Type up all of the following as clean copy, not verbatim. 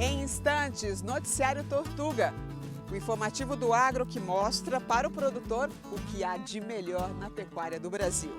Em instantes, Noticiário Tortuga, o informativo do agro que mostra para o produtor o que há de melhor na pecuária do Brasil.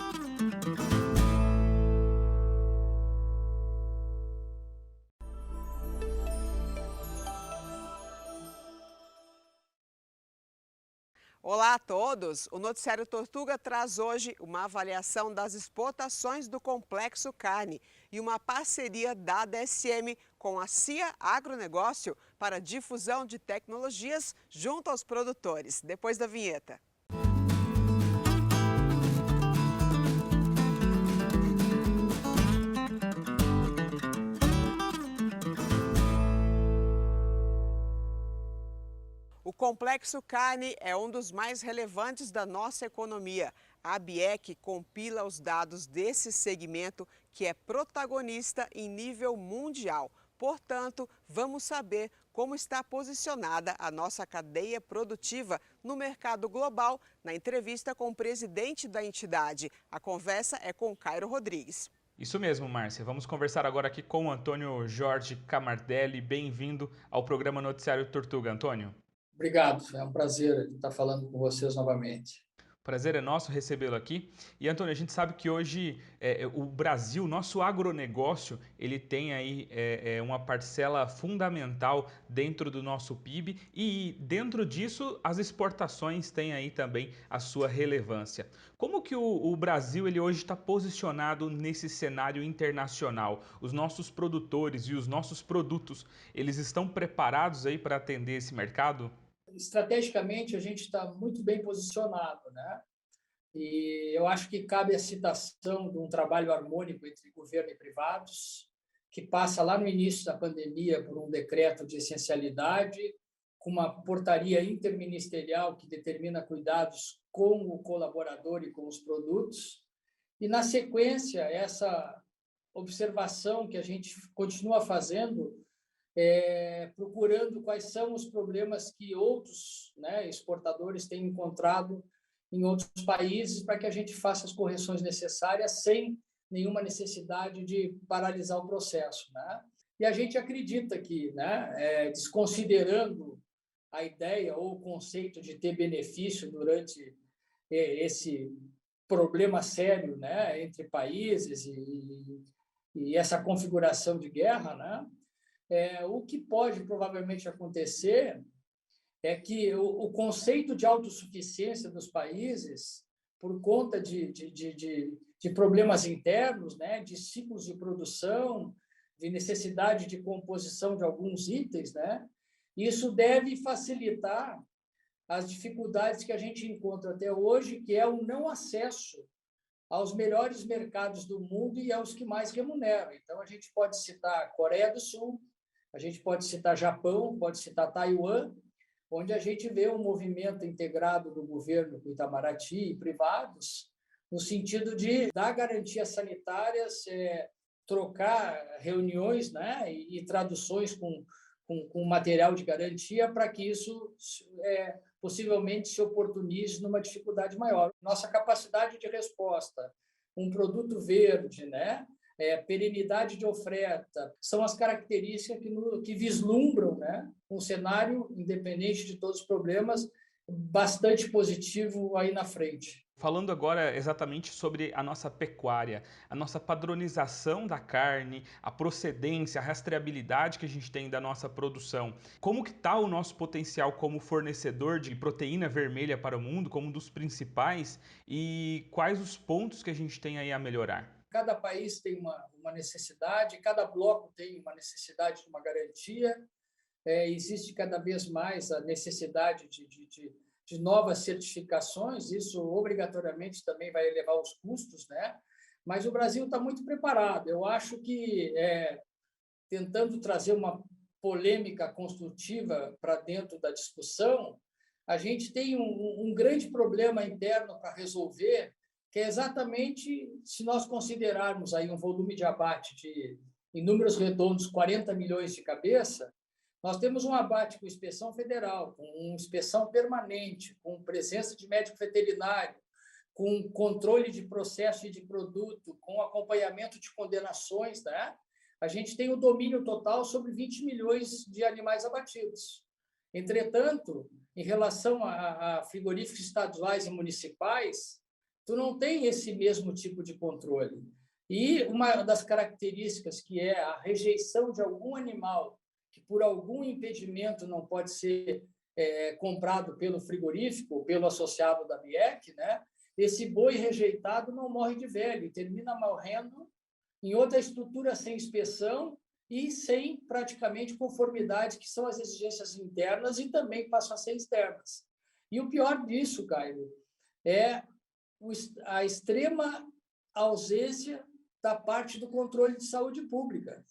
Olá a todos! O Noticiário Tortuga traz hoje uma avaliação das exportações do Complexo Carne e uma parceria da DSM com a CIA Agronegócio para difusão de tecnologias junto aos produtores. Depois da vinheta. O Complexo Carne é um dos mais relevantes da nossa economia. A ABIEC compila os dados desse segmento que é protagonista em nível mundial. Portanto, vamos saber como está posicionada a nossa cadeia produtiva no mercado global na entrevista com o presidente da entidade. A conversa é com Cairo Rodrigues. Isso mesmo, Márcia. Vamos conversar agora aqui com o Antônio Jorge Camardelli. Bem-vindo ao programa Noticiário Tortuga, Antônio. Obrigado, é um prazer estar falando com vocês novamente. Prazer é nosso recebê-lo aqui. E, Antônio, a gente sabe que hoje o Brasil, nosso agronegócio, ele tem aí uma parcela fundamental dentro do nosso PIB e dentro disso as exportações têm aí também a sua relevância. Como que o Brasil ele hoje está posicionado nesse cenário internacional? Os nossos produtores e os nossos produtos, eles estão preparados aí para atender esse mercado? Estrategicamente, a gente está muito bem posicionado, né? E eu acho que cabe a citação de um trabalho harmônico entre governo e privados, que passa lá no início da pandemia por um decreto de essencialidade, com uma portaria interministerial que determina cuidados com o colaborador e com os produtos. E, na sequência, essa observação que a gente continua fazendo, procurando quais são os problemas que outros, né, exportadores têm encontrado em outros países para que a gente faça as correções necessárias sem nenhuma necessidade de paralisar o processo, né? E a gente acredita que, né, desconsiderando a ideia ou o conceito de ter benefício durante esse problema sério, né, entre países e essa configuração de guerra, né? O que pode provavelmente acontecer é que o conceito de autossuficiência dos países, por conta de problemas internos, né, de ciclos de produção, de necessidade de composição de alguns itens, né, isso deve facilitar as dificuldades que a gente encontra até hoje, que é o não acesso aos melhores mercados do mundo e aos que mais remuneram. Então, a gente pode citar Coreia do Sul, a gente pode citar Japão, pode citar Taiwan, onde a gente vê um movimento integrado do governo com Itamaraty e privados, no sentido de dar garantias sanitárias, trocar reuniões, né, e traduções com material de garantia para que isso possivelmente se oportunize numa dificuldade maior. Nossa capacidade de resposta, um produto verde, né, perenidade de oferta, são as características que vislumbram, né, um cenário, independente de todos os problemas, bastante positivo aí na frente. Falando agora exatamente sobre a nossa pecuária, a nossa padronização da carne, a procedência, a rastreabilidade que a gente tem da nossa produção. Como que está o nosso potencial como fornecedor de proteína vermelha para o mundo, como um dos principais, e quais os pontos que a gente tem aí a melhorar? Cada país tem uma necessidade, cada bloco tem uma necessidade de uma garantia, existe cada vez mais a necessidade de novas certificações, isso obrigatoriamente também vai elevar os custos, né? Mas o Brasil está muito preparado. Eu acho que, tentando trazer uma polêmica construtiva para dentro da discussão, a gente tem um grande problema interno para resolver, que é exatamente se nós considerarmos aí um volume de abate de, em números redondos, 40 milhões de cabeça, nós temos um abate com inspeção federal, com inspeção permanente, com presença de médico veterinário, com controle de processo e de produto, com acompanhamento de condenações, né? a gente tem o domínio total sobre 20 milhões de animais abatidos. Entretanto, em relação a frigoríficos estaduais e municipais, tu não tem esse mesmo tipo de controle. E uma das características que é a rejeição de algum animal que por algum impedimento não pode ser comprado pelo frigorífico, pelo associado da BIEC, né? Esse boi rejeitado não morre de velho, termina morrendo em outra estrutura sem inspeção e sem praticamente conformidade, que são as exigências internas e também passam a ser externas. E o pior disso, Caio, é a extrema ausência da parte do controle de saúde pública.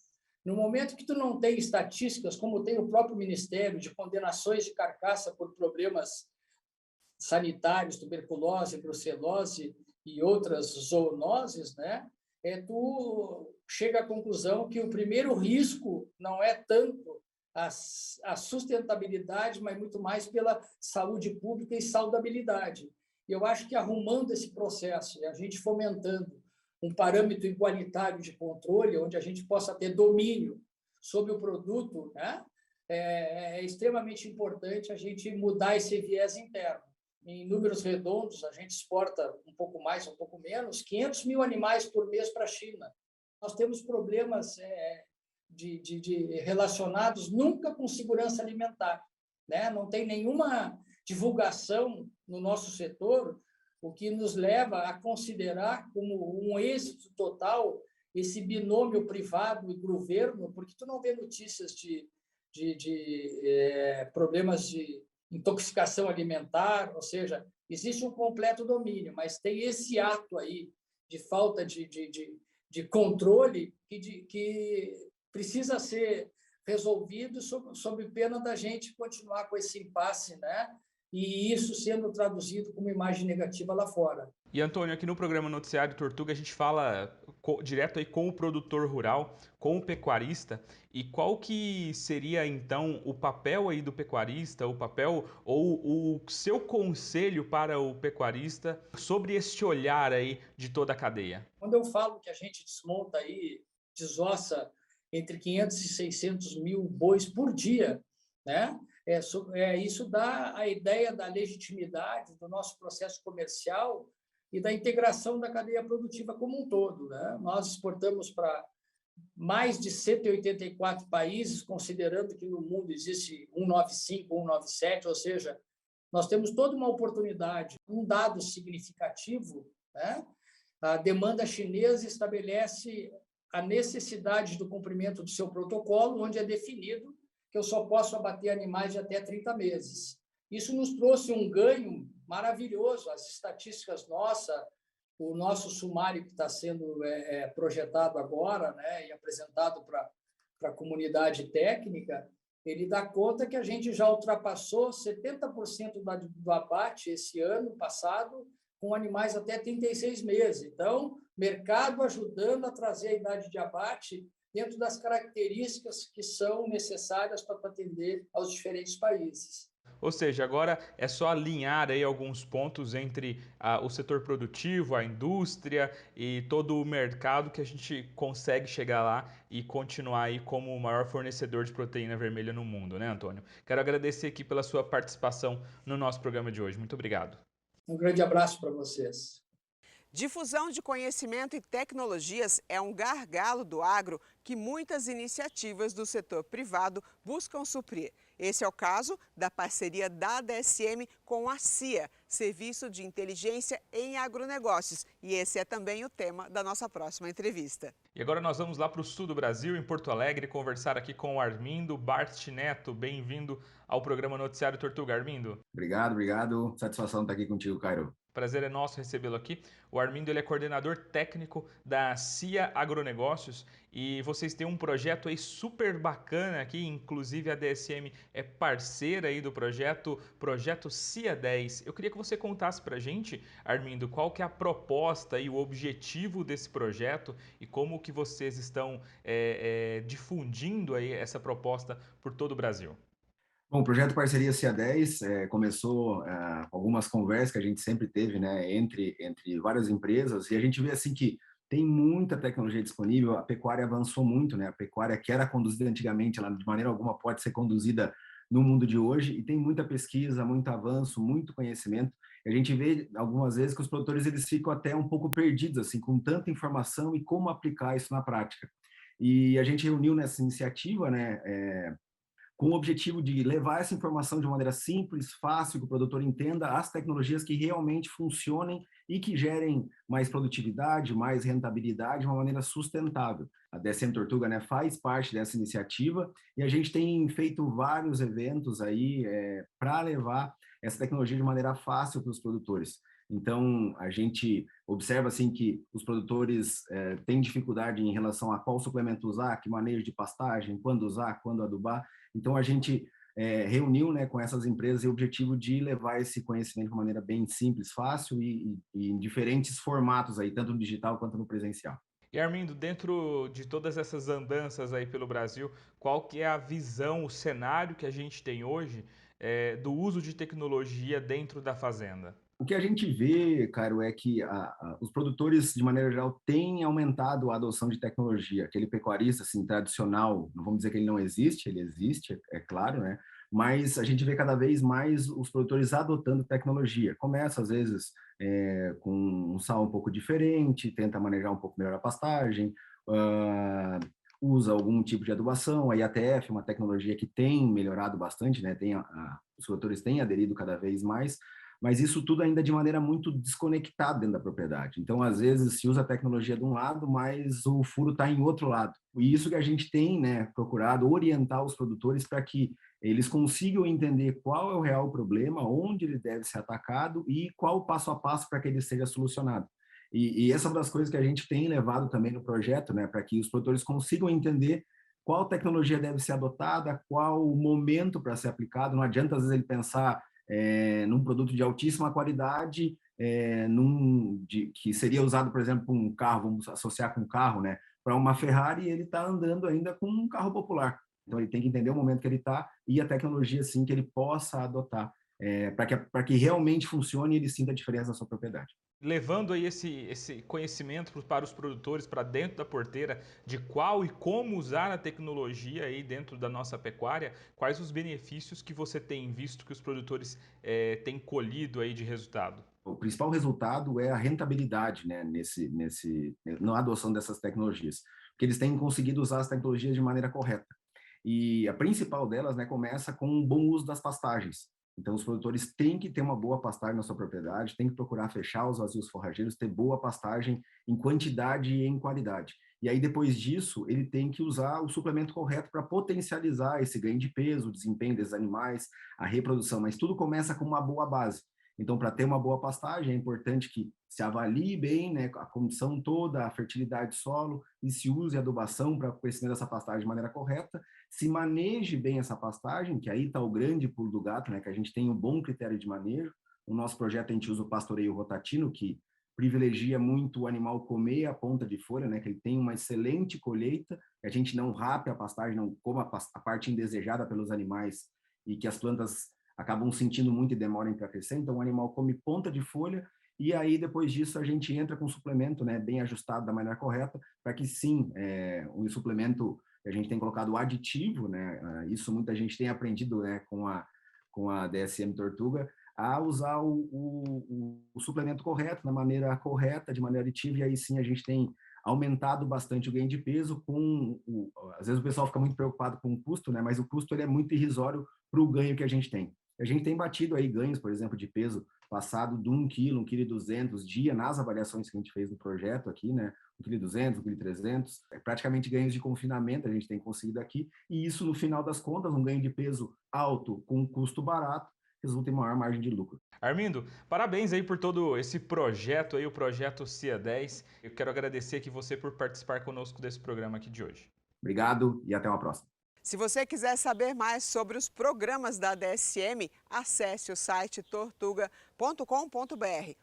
No momento que tu não tem estatísticas, como tem o próprio Ministério, de condenações de carcaça por problemas sanitários, tuberculose, brucelose e outras zoonoses, né? Tu chega à conclusão que o primeiro risco não é tanto a sustentabilidade, mas muito mais pela saúde pública e saudabilidade. E eu acho que arrumando esse processo, e a gente fomentando um parâmetro igualitário de controle, onde a gente possa ter domínio sobre o produto, né? É extremamente importante a gente mudar esse viés interno. Em números redondos, a gente exporta um pouco mais, um pouco menos, 500 mil animais por mês para a China. Nós temos problemas relacionados nunca com segurança alimentar, né? Não tem nenhuma divulgação no nosso setor, o que nos leva a considerar como um êxito total esse binômio privado e governo, porque tu não vê notícias de problemas de intoxicação alimentar, ou seja, existe um completo domínio, mas tem esse ato aí de falta de controle que precisa ser resolvido sob pena da gente continuar com esse impasse, né? E isso sendo traduzido como imagem negativa lá fora. E, Antônio, aqui no programa Noticiário Tortuga, a gente fala direto aí com o produtor rural, com o pecuarista, e qual que seria, então, o papel aí do pecuarista, o papel ou o seu conselho para o pecuarista sobre este olhar aí de toda a cadeia? Quando eu falo que a gente desmonta aí, desossa entre 500 e 600 mil bois por dia, né? Isso dá a ideia da legitimidade do nosso processo comercial e da integração da cadeia produtiva como um todo, né? Nós exportamos para mais de 184 países, considerando que no mundo existe 195, 197, ou seja, nós temos toda uma oportunidade. Um dado significativo, né? A demanda chinesa estabelece a necessidade do cumprimento do seu protocolo, onde é definido que eu só posso abater animais de até 30 meses. Isso nos trouxe um ganho maravilhoso. As estatísticas nossas, o nosso sumário que está sendo projetado agora, né, e apresentado para a comunidade técnica, ele dá conta que a gente já ultrapassou 70% do abate esse ano passado, com animais até 36 meses. Então, mercado ajudando a trazer a idade de abate dentro das características que são necessárias para atender aos diferentes países. Ou seja, agora é só alinhar aí alguns pontos entre o setor produtivo, a indústria e todo o mercado que a gente consegue chegar lá e continuar aí como o maior fornecedor de proteína vermelha no mundo, né, Antônio? Quero agradecer aqui pela sua participação no nosso programa de hoje. Muito obrigado. Um grande abraço para vocês. Difusão de conhecimento e tecnologias é um gargalo do agro que muitas iniciativas do setor privado buscam suprir. Esse é o caso da parceria da ADSM com a CIA, Serviço de Inteligência em Agronegócios. E esse é também o tema da nossa próxima entrevista. E agora nós vamos lá para o sul do Brasil, em Porto Alegre, conversar aqui com o Armindo Bart Neto. Bem-vindo ao programa Noticiário Tortuga, Armindo. Obrigado. Satisfação estar aqui contigo, Cairo. Prazer é nosso recebê-lo aqui. O Armindo ele é coordenador técnico da CIA Agronegócios e vocês têm um projeto aí super bacana aqui, inclusive a DSM é parceira aí do projeto CIA 10. Eu queria que você contasse pra gente, Armindo, qual que é a proposta e o objetivo desse projeto e como que vocês estão difundindo aí essa proposta por todo o Brasil. Bom, o projeto Parceria CIA 10 começou com algumas conversas que a gente sempre teve, né, entre várias empresas, e a gente vê assim que tem muita tecnologia disponível, a pecuária avançou muito, né? A pecuária que era conduzida antigamente, ela de maneira alguma pode ser conduzida no mundo de hoje, e tem muita pesquisa, muito avanço, muito conhecimento. E a gente vê algumas vezes que os produtores eles ficam até um pouco perdidos, assim, com tanta informação e como aplicar isso na prática. E a gente reuniu nessa iniciativa, né, com o objetivo de levar essa informação de uma maneira simples, fácil, que o produtor entenda as tecnologias que realmente funcionem e que gerem mais produtividade, mais rentabilidade de uma maneira sustentável. A DSM Tortuga, né, faz parte dessa iniciativa e a gente tem feito vários eventos aí para levar essa tecnologia de maneira fácil para os produtores. Então, a gente observa assim que os produtores têm dificuldade em relação a qual suplemento usar, que manejo de pastagem, quando usar, quando adubar. Então, a gente reuniu, né, com essas empresas o objetivo de levar esse conhecimento de uma maneira bem simples, fácil e em diferentes formatos, aí, tanto no digital quanto no presencial. E Armindo, dentro de todas essas andanças aí pelo Brasil, qual que é a visão, o cenário que a gente tem hoje do uso de tecnologia dentro da fazenda? O que a gente vê, Caio, é que os produtores, de maneira geral, têm aumentado a adoção de tecnologia. Aquele pecuarista assim, tradicional, não vamos dizer que ele não existe, ele existe, é claro, né? Mas a gente vê cada vez mais os produtores adotando tecnologia. Começa, às vezes, com um sal um pouco diferente, tenta manejar um pouco melhor a pastagem, usa algum tipo de adubação, a IATF, uma tecnologia que tem melhorado bastante, né? Os produtores têm aderido cada vez mais, mas isso tudo ainda de maneira muito desconectada dentro da propriedade. Então, às vezes, se usa a tecnologia de um lado, mas o furo está em outro lado. E isso que a gente tem, né, procurado orientar os produtores para que eles consigam entender qual é o real problema, onde ele deve ser atacado e qual o passo a passo para que ele seja solucionado. E essa é uma das coisas que a gente tem levado também no projeto, né, para que os produtores consigam entender qual tecnologia deve ser adotada, qual o momento para ser aplicado. Não adianta, às vezes, ele pensar num produto de altíssima qualidade, que seria usado, por exemplo, para um carro, vamos associar com um carro, né? Para uma Ferrari, ele está andando ainda com um carro popular. Então, ele tem que entender o momento que ele está e a tecnologia, assim, que ele possa adotar, para que realmente funcione e ele sinta a diferença na sua propriedade. Levando aí esse conhecimento para os produtores, para dentro da porteira, de qual e como usar a tecnologia aí dentro da nossa pecuária, quais os benefícios que você tem visto que os produtores têm colhido aí de resultado? O principal resultado é a rentabilidade, né, na adoção dessas tecnologias, porque eles têm conseguido usar as tecnologias de maneira correta. E a principal delas, né, começa com um bom uso das pastagens. Então, os produtores têm que ter uma boa pastagem na sua propriedade, têm que procurar fechar os vazios forrageiros, ter boa pastagem em quantidade e em qualidade. E aí, depois disso, ele tem que usar o suplemento correto para potencializar esse ganho de peso, o desempenho desses animais, a reprodução. Mas tudo começa com uma boa base. Então, para ter uma boa pastagem, é importante que se avalie bem, né, a condição toda, a fertilidade do solo, e se use adubação para o crescimento dessa pastagem de maneira correta, se maneje bem essa pastagem, que aí está o grande pulo do gato, né, que a gente tem um bom critério de manejo. No nosso projeto, a gente usa o pastoreio rotatino, que privilegia muito o animal comer a ponta de folha, né, que ele tem uma excelente colheita, que a gente não rape a pastagem, não coma a parte indesejada pelos animais e que as plantas acabam sentindo muito e demoram para crescer. Então, o animal come ponta de folha e aí, depois disso, a gente entra com um suplemento, né, bem ajustado da maneira correta, para que sim, um suplemento a gente tem colocado aditivo, né, isso muita gente tem aprendido, né, com a DSM Tortuga, a usar o suplemento correto, da maneira correta, de maneira aditiva, e aí sim a gente tem aumentado bastante o ganho de peso. Às vezes o pessoal fica muito preocupado com o custo, né, mas o custo ele é muito irrisório para o ganho que a gente tem. A gente tem batido aí ganhos, por exemplo, de peso passado de 1 kg, 1,2 kg dia, nas avaliações que a gente fez no projeto aqui, né? 1,2 kg, 1,3 kg, praticamente ganhos de confinamento a gente tem conseguido aqui, e isso, no final das contas, um ganho de peso alto com um custo barato, resulta em maior margem de lucro. Armindo, parabéns aí por todo esse projeto aí, o projeto CIA 10. Eu quero agradecer aqui você por participar conosco desse programa aqui de hoje. Obrigado e até uma próxima. Se você quiser saber mais sobre os programas da DSM, acesse o site tortuga.com.br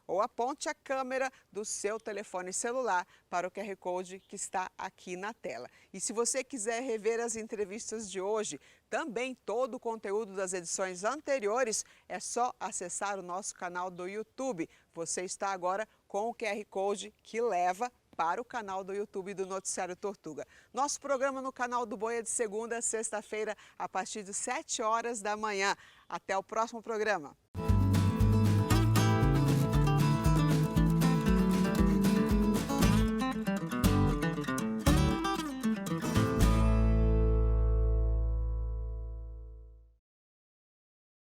ou aponte a câmera do seu telefone celular para o QR Code que está aqui na tela. E se você quiser rever as entrevistas de hoje, também todo o conteúdo das edições anteriores, é só acessar o nosso canal do YouTube. Você está agora com o QR Code que leva para o canal do YouTube do Noticiário Tortuga. Nosso programa no canal do Boi é de segunda a sexta-feira, a partir de 7 horas da manhã. Até o próximo programa.